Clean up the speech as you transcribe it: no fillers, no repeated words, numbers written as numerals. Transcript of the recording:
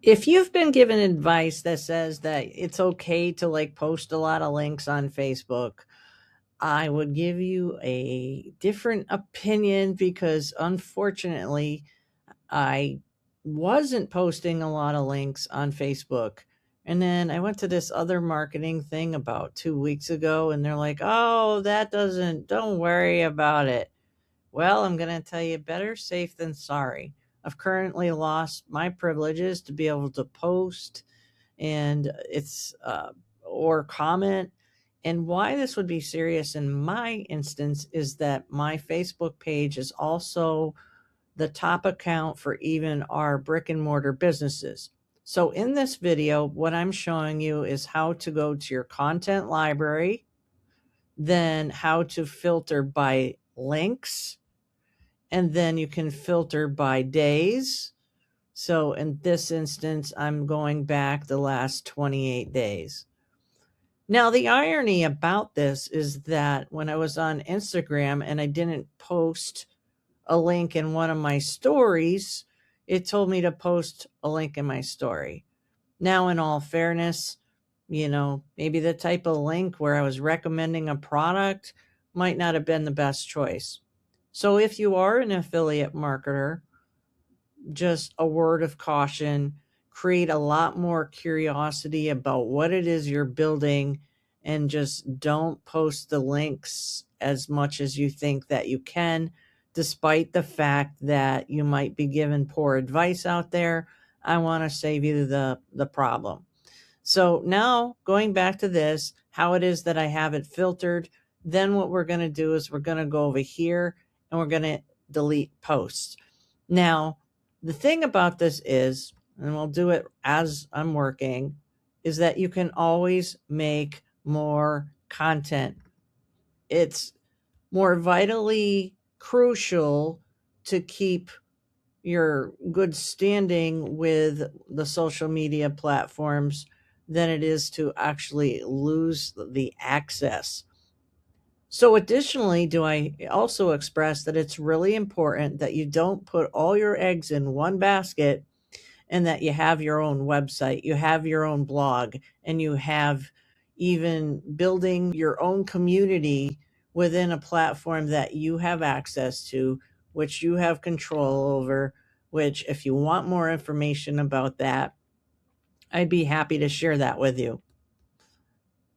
If you've been given advice that says that it's okay to post a lot of links on Facebook, I would give you a different opinion because unfortunately, I wasn't posting a lot of links on Facebook. And then I went to this other marketing thing about 2 weeks ago, and they're like, oh, don't worry about it. Well, I'm going to tell you, better safe than sorry. I've currently lost my privileges to be able to post and or comment. And why this would be serious in my instance is that my Facebook page is also the top account for even our brick and mortar businesses. So in this video, what I'm showing you is how to go to your content library, then how to filter by links, and then you can filter by days. So in this instance, I'm going back the last 28 days. Now, the irony about this is that when I was on Instagram and I didn't post a link in one of my stories, it told me to post a link in my story. Now, in all fairness, maybe the type of link where I was recommending a product might not have been the best choice. So if you are an affiliate marketer, just a word of caution, create a lot more curiosity about what it is you're building, and just don't post the links as much as you think that you can, despite the fact that you might be given poor advice out there. I want to save you the problem. So now going back to this, how it is that I have it filtered, then what we're going to do is we're going to go over here and we're going to delete posts. Now, the thing about this is, and we'll do it as I'm working, is that you can always make more content. It's more vitally crucial to keep your good standing with the social media platforms than it is to actually lose the access. So additionally, do I also express that it's really important that you don't put all your eggs in one basket, and that you have your own website, you have your own blog, and you have even building your own community within a platform that you have access to, which you have control over, which if you want more information about that, I'd be happy to share that with you.